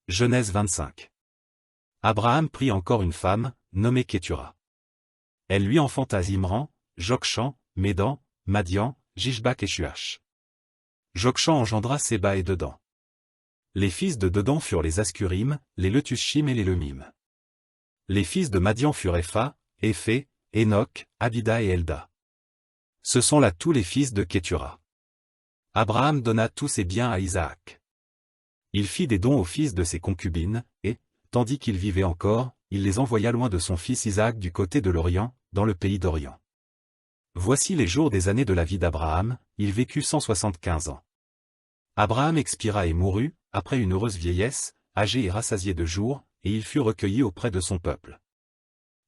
Genèse 25. Abraham prit encore une femme, nommée Kétura. Elle lui enfanta Zimran, Jokshan, Médan, Madian, Jishbak et Shuach. Jokshan engendra Séba et Dedan. Les fils de Dedan furent les Ascurim, les Letushim et les Lemim. Les fils de Madian furent Epha, Éphé, Enoch, Abida et Elda. Ce sont là tous les fils de Kétura. Abraham donna tous ses biens à Isaac. Il fit des dons aux fils de ses concubines, et, tandis qu'il vivait encore, il les envoya loin de son fils Isaac du côté de l'Orient, dans le pays d'Orient. Voici les jours des années de la vie d'Abraham, il vécut 175 ans. Abraham expira et mourut, après une heureuse vieillesse, âgé et rassasié de jours, et il fut recueilli auprès de son peuple.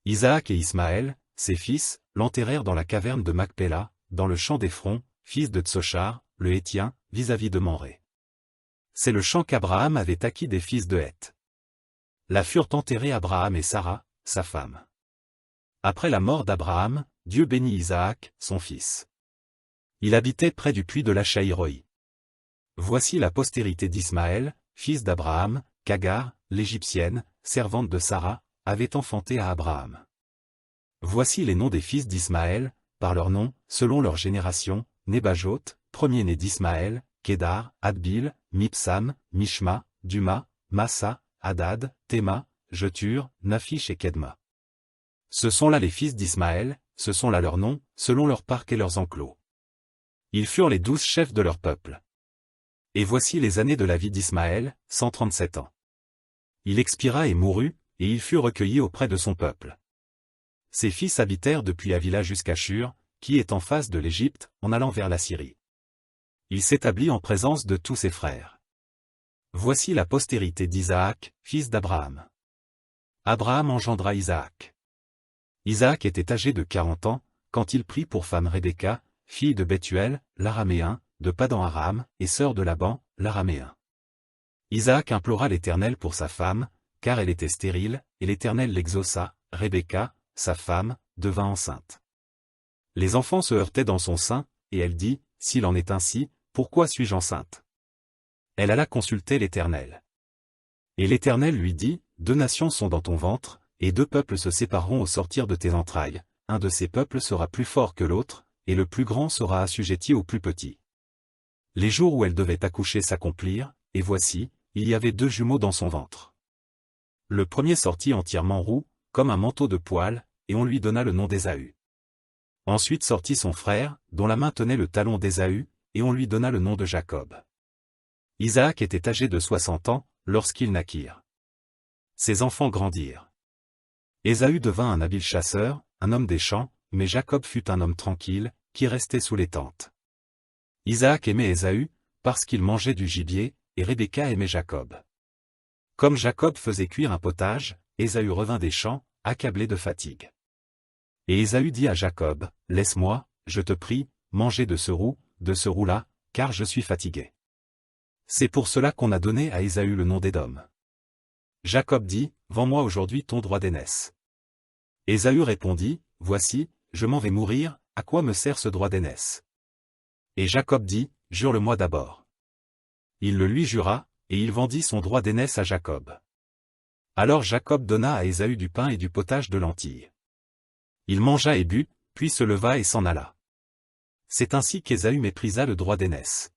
Isaac et Ismaël, ses fils, l'enterrèrent dans la caverne de Macpéla, dans le champ d'Éphron, fils de Tsochar, le Hétien, vis-à-vis de Mamré. C'est le champ qu'Abraham avait acquis des fils de Heth. Là furent enterrés Abraham et Sarah, sa femme. Après la mort d'Abraham, Dieu bénit Isaac, son fils. Il habitait près du puits de Lachaïroi. Voici la postérité d'Ismaël, fils d'Abraham, qu'Agar, l'Égyptienne, servante de Sarah, avait enfanté à Abraham. Voici les noms des fils d'Ismaël, par leurs noms, selon leur génération, Nebajot, premier-né d'Ismaël, Kédar, Adbil, Mipsam, Mishma, Duma, Massa, Hadad, Théma, Jetur, Naphish et Kedma. Ce sont là les fils d'Ismaël, ce sont là leurs noms, selon leurs parcs et leurs enclos. Ils furent les 12 chefs de leur peuple. Et voici les années de la vie d'Ismaël, 137 ans. Il expira et mourut, et il fut recueilli auprès de son peuple. Ses fils habitèrent depuis Havila jusqu'à Shur, qui est en face de l'Égypte, en allant vers la Syrie. Il s'établit en présence de tous ses frères. Voici la postérité d'Isaac, fils d'Abraham. Abraham engendra Isaac. Isaac était âgé de 40 ans, quand il prit pour femme Rebecca, fille de Bethuel, l'Araméen, de Padan-Aram, et sœur de Laban, l'Araméen. Isaac implora l'Éternel pour sa femme, car elle était stérile, et l'Éternel l'exauça. Rebecca, sa femme, devint enceinte. Les enfants se heurtaient dans son sein, et elle dit, « S'il en est ainsi, pourquoi suis-je enceinte ?» Elle alla consulter l'Éternel. Et l'Éternel lui dit, « 2 nations sont dans ton ventre, et 2 peuples se sépareront au sortir de tes entrailles, un de ces peuples sera plus fort que l'autre, et le plus grand sera assujetti au plus petit. » Les jours où elle devait accoucher s'accomplirent, et voici, il y avait 2 jumeaux dans son ventre. Le premier sortit entièrement roux, comme un manteau de poil, et on lui donna le nom d'Ésaü. Ensuite sortit son frère, dont la main tenait le talon d'Ésaü, et on lui donna le nom de Jacob. Isaac était âgé de 60 ans, lorsqu'ils naquirent. Ses enfants grandirent. Ésaü devint un habile chasseur, un homme des champs, mais Jacob fut un homme tranquille, qui restait sous les tentes. Isaac aimait Ésaü, parce qu'il mangeait du gibier, et Rebecca aimait Jacob. Comme Jacob faisait cuire un potage, Ésaü revint des champs, accablé de fatigue. Et Ésaü dit à Jacob, « Laisse-moi, je te prie, manger de ce roux-là, car je suis fatigué. » C'est pour cela qu'on a donné à Ésaü le nom d'Édom. Jacob dit, « Vends-moi aujourd'hui ton droit d'aînesse. » Ésaü répondit, « Voici, je m'en vais mourir, à quoi me sert ce droit d'aînesse ?» Et Jacob dit, « Jure-le-moi d'abord. » Il le lui jura, et il vendit son droit d'aînesse à Jacob. Alors Jacob donna à Ésaü du pain et du potage de lentilles. Il mangea et but, puis se leva et s'en alla. C'est ainsi qu'Ésaü méprisa le droit d'aînesse.